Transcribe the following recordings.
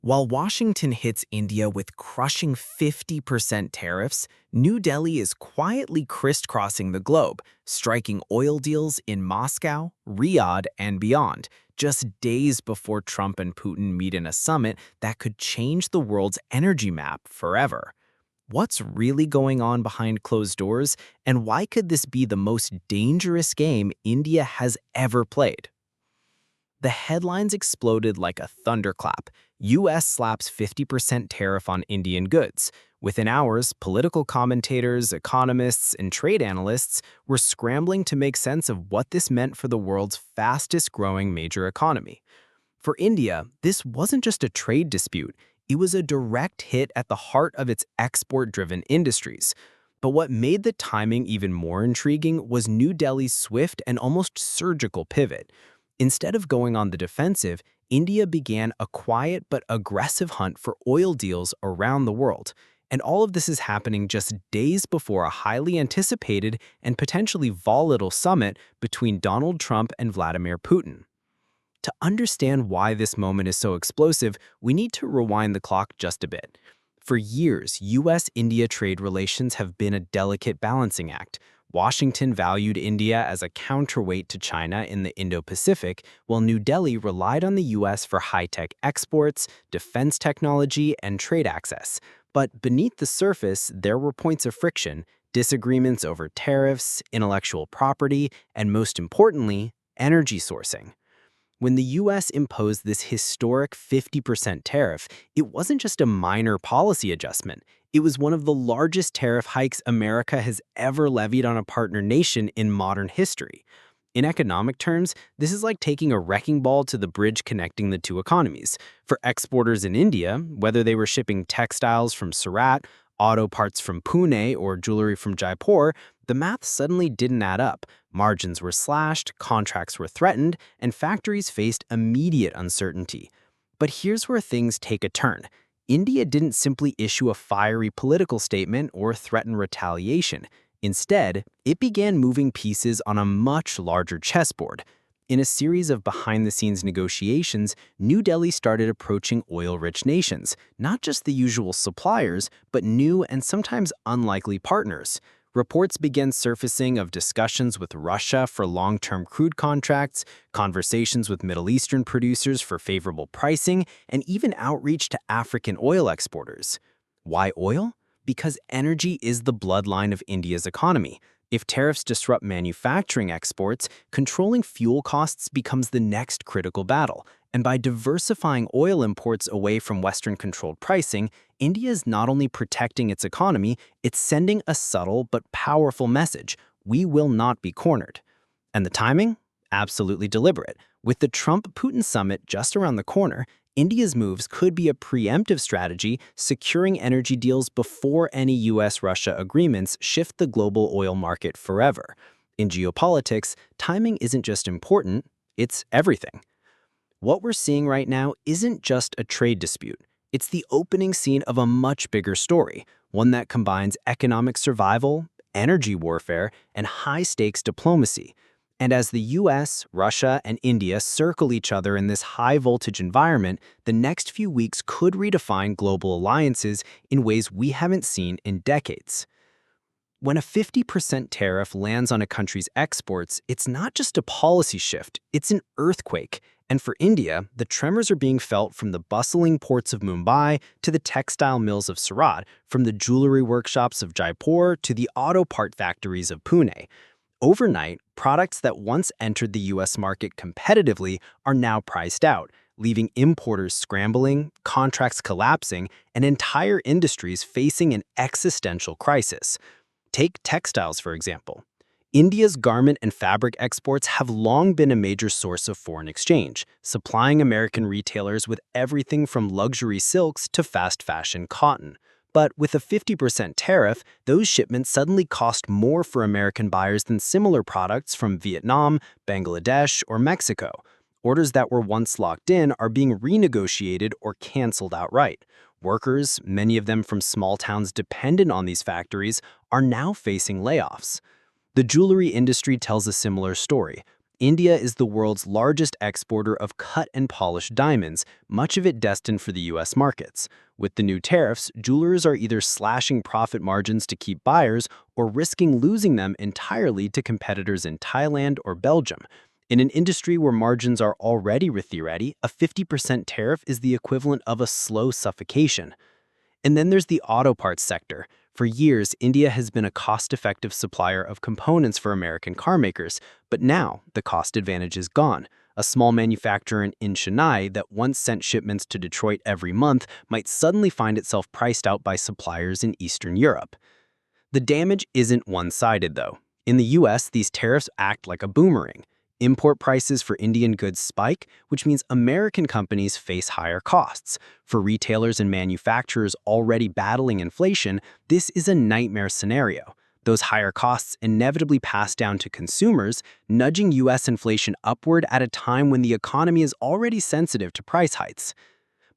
While Washington hits India with crushing 50% tariffs, New Delhi is quietly crisscrossing the globe, striking oil deals in Moscow, Riyadh, and beyond, just days before Trump and Putin meet in a summit that could change the world's energy map forever. What's really going on behind closed doors, and why could this be the most dangerous game India has ever played? The headlines exploded like a thunderclap. US slaps 50% tariff on Indian goods. Within hours, political commentators, economists, and trade analysts were scrambling to make sense of what this meant for the world's fastest-growing major economy. For India, this wasn't just a trade dispute, it was a direct hit at the heart of its export-driven industries. But what made the timing even more intriguing was New Delhi's swift and almost surgical pivot. Instead of going on the defensive, India began a quiet but aggressive hunt for oil deals around the world. And all of this is happening just days before a highly anticipated and potentially volatile summit between Donald Trump and Vladimir Putin. To understand why this moment is so explosive, we need to rewind the clock just a bit. For years, US-India trade relations have been a delicate balancing act. Washington valued India as a counterweight to China in the Indo-Pacific, while New Delhi relied on the US for high-tech exports, defense technology, and trade access. But beneath the surface, there were points of friction, disagreements over tariffs, intellectual property, and most importantly, energy sourcing. When the US imposed this historic 50% tariff, it wasn't just a minor policy adjustment. It was one of the largest tariff hikes America has ever levied on a partner nation in modern history. In economic terms, this is like taking a wrecking ball to the bridge connecting the two economies. For exporters in India, whether they were shipping textiles from Surat, auto parts from Pune, or jewelry from Jaipur, the math suddenly didn't add up. Margins were slashed, contracts were threatened, and factories faced immediate uncertainty. But here's where things take a turn. India didn't simply issue a fiery political statement or threaten retaliation. Instead, it began moving pieces on a much larger chessboard. In a series of behind-the-scenes negotiations, New Delhi started approaching oil-rich nations, not just the usual suppliers, but new and sometimes unlikely partners. Reports began surfacing of discussions with Russia for long-term crude contracts, conversations with Middle Eastern producers for favorable pricing, and even outreach to African oil exporters. Why oil? Because energy is the bloodline of India's economy. If tariffs disrupt manufacturing exports, controlling fuel costs becomes the next critical battle. And by diversifying oil imports away from Western-controlled pricing, India is not only protecting its economy, it's sending a subtle but powerful message: we will not be cornered. And the timing? Absolutely deliberate. With the Trump-Putin summit just around the corner, India's moves could be a preemptive strategy, securing energy deals before any US-Russia agreements shift the global oil market forever. In geopolitics, timing isn't just important, it's everything. What we're seeing right now isn't just a trade dispute. It's the opening scene of a much bigger story, one that combines economic survival, energy warfare, and high-stakes diplomacy. And as the US, Russia, and India circle each other in this high-voltage environment, the next few weeks could redefine global alliances in ways we haven't seen in decades. When a 50% tariff lands on a country's exports, it's not just a policy shift, it's an earthquake. And for India, the tremors are being felt from the bustling ports of Mumbai to the textile mills of Surat, from the jewelry workshops of Jaipur to the auto part factories of Pune. Overnight, products that once entered the US market competitively are now priced out, leaving importers scrambling, contracts collapsing, and entire industries facing an existential crisis. Take textiles, for example. India's garment and fabric exports have long been a major source of foreign exchange, supplying American retailers with everything from luxury silks to fast fashion cotton. But with a 50% tariff, those shipments suddenly cost more for American buyers than similar products from Vietnam, Bangladesh, or Mexico. Orders that were once locked in are being renegotiated or canceled outright. Workers, many of them from small towns dependent on these factories, are now facing layoffs. The jewelry industry tells a similar story. India is the world's largest exporter of cut and polished diamonds, much of it destined for the US markets. With the new tariffs, jewelers are either slashing profit margins to keep buyers or risking losing them entirely to competitors in Thailand or Belgium. In an industry where margins are already ready, a 50% tariff is the equivalent of a slow suffocation. And then there's the auto parts sector. For years, India has been a cost-effective supplier of components for American carmakers, but now the cost advantage is gone. A small manufacturer in Chennai that once sent shipments to Detroit every month might suddenly find itself priced out by suppliers in Eastern Europe. The damage isn't one-sided, though. In the US, these tariffs act like a boomerang. Import prices for Indian goods spike, which means American companies face higher costs. For retailers and manufacturers already battling inflation, this is a nightmare scenario. Those higher costs inevitably pass down to consumers, nudging US inflation upward at a time when the economy is already sensitive to price hikes.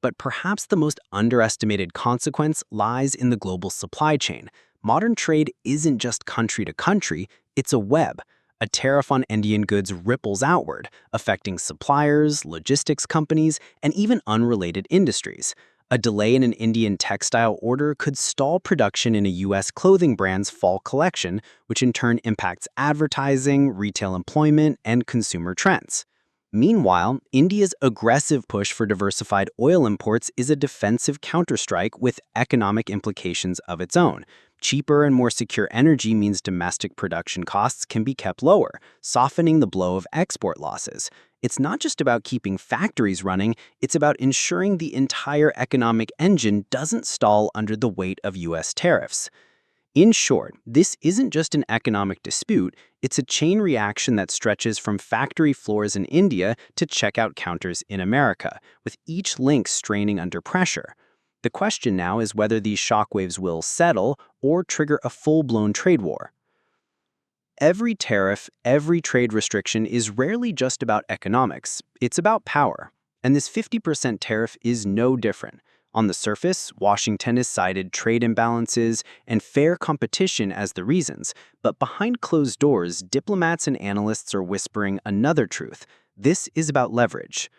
But perhaps the most underestimated consequence lies in the global supply chain. Modern trade isn't just country to country, it's a web. A tariff on Indian goods ripples outward, affecting suppliers, logistics companies, and even unrelated industries. A delay in an Indian textile order could stall production in a US clothing brand's fall collection, which in turn impacts advertising, retail employment, and consumer trends. Meanwhile, India's aggressive push for diversified oil imports is a defensive counterstrike with economic implications of its own. Cheaper and more secure energy means domestic production costs can be kept lower, softening the blow of export losses. It's not just about keeping factories running, it's about ensuring the entire economic engine doesn't stall under the weight of US tariffs. In short, this isn't just an economic dispute, it's a chain reaction that stretches from factory floors in India to checkout counters in America, with each link straining under pressure. The question now is whether these shockwaves will settle or trigger a full-blown trade war. Every tariff, every trade restriction is rarely just about economics, it's about power. And this 50% tariff is no different. On the surface, Washington has cited trade imbalances and fair competition as the reasons, but behind closed doors, diplomats and analysts are whispering another truth. This is about leverage.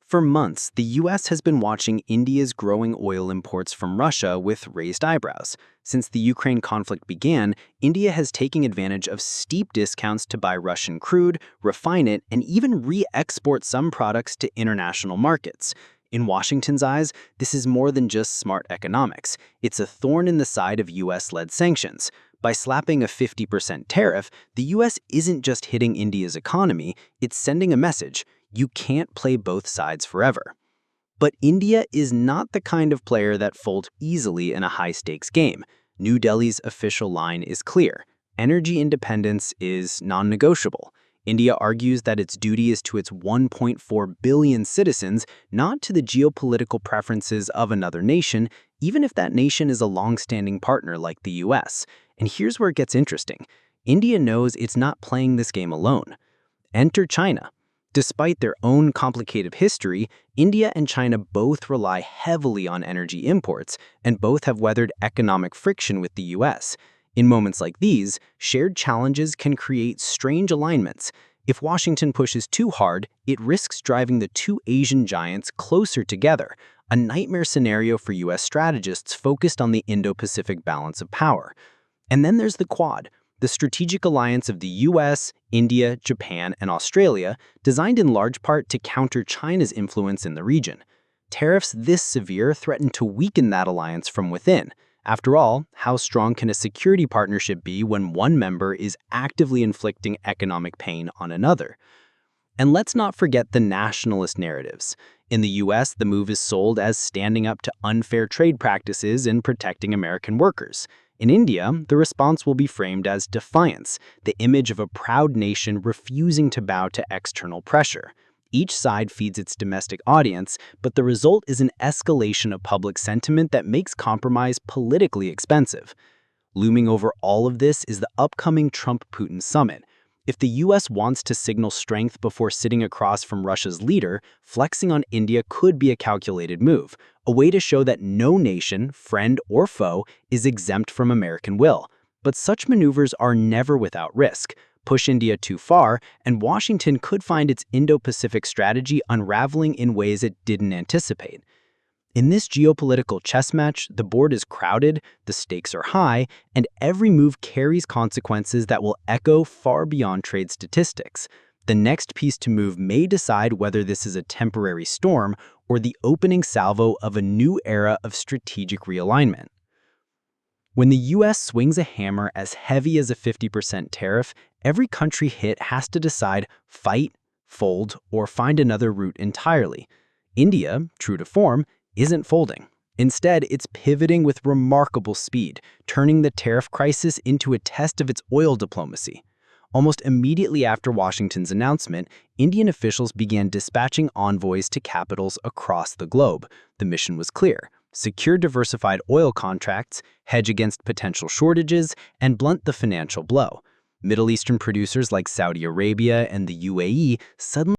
For months, the US has been watching India's growing oil imports from Russia with raised eyebrows. Since the Ukraine conflict began, India has taken advantage of steep discounts to buy Russian crude, refine it, and even re-export some products to international markets. In Washington's eyes, this is more than just smart economics. It's a thorn in the side of US-led sanctions. By slapping a 50% tariff, the US isn't just hitting India's economy, it's sending a message. You can't play both sides forever. But India is not the kind of player that folds easily in a high-stakes game. New Delhi's official line is clear. Energy independence is non-negotiable. India argues that its duty is to its 1.4 billion citizens, not to the geopolitical preferences of another nation, even if that nation is a long-standing partner like the US. And here's where it gets interesting. India knows it's not playing this game alone. Enter China. Despite their own complicated history, India and China both rely heavily on energy imports, and both have weathered economic friction with the US. In moments like these, shared challenges can create strange alignments. If Washington pushes too hard, it risks driving the two Asian giants closer together, a nightmare scenario for US strategists focused on the Indo-Pacific balance of power. And then there's the Quad, the strategic alliance of the US, India, Japan, and Australia, designed in large part to counter China's influence in the region. Tariffs this severe threaten to weaken that alliance from within. After all, how strong can a security partnership be when one member is actively inflicting economic pain on another? And let's not forget the nationalist narratives. In the US, the move is sold as standing up to unfair trade practices and protecting American workers. In India, the response will be framed as defiance, the image of a proud nation refusing to bow to external pressure. Each side feeds its domestic audience, but the result is an escalation of public sentiment that makes compromise politically expensive. Looming over all of this is the upcoming Trump-Putin summit. If the US wants to signal strength before sitting across from Russia's leader, flexing on India could be a calculated move, a way to show that no nation, friend or foe, is exempt from American will. But such maneuvers are never without risk. push India too far, and Washington could find its Indo-Pacific strategy unraveling in ways it didn't anticipate. In this geopolitical chess match, the board is crowded, the stakes are high, and every move carries consequences that will echo far beyond trade statistics. The next piece to move may decide whether this is a temporary storm or the opening salvo of a new era of strategic realignment. When the US swings a hammer as heavy as a 50% tariff, every country hit has to decide fight, fold, or find another route entirely. India, true to form, isn't folding. Instead, it's pivoting with remarkable speed, turning the tariff crisis into a test of its oil diplomacy. Almost immediately after Washington's announcement, Indian officials began dispatching envoys to capitals across the globe. The mission was clear: secure diversified oil contracts, hedge against potential shortages, and blunt the financial blow. Middle Eastern producers like Saudi Arabia and the UAE suddenly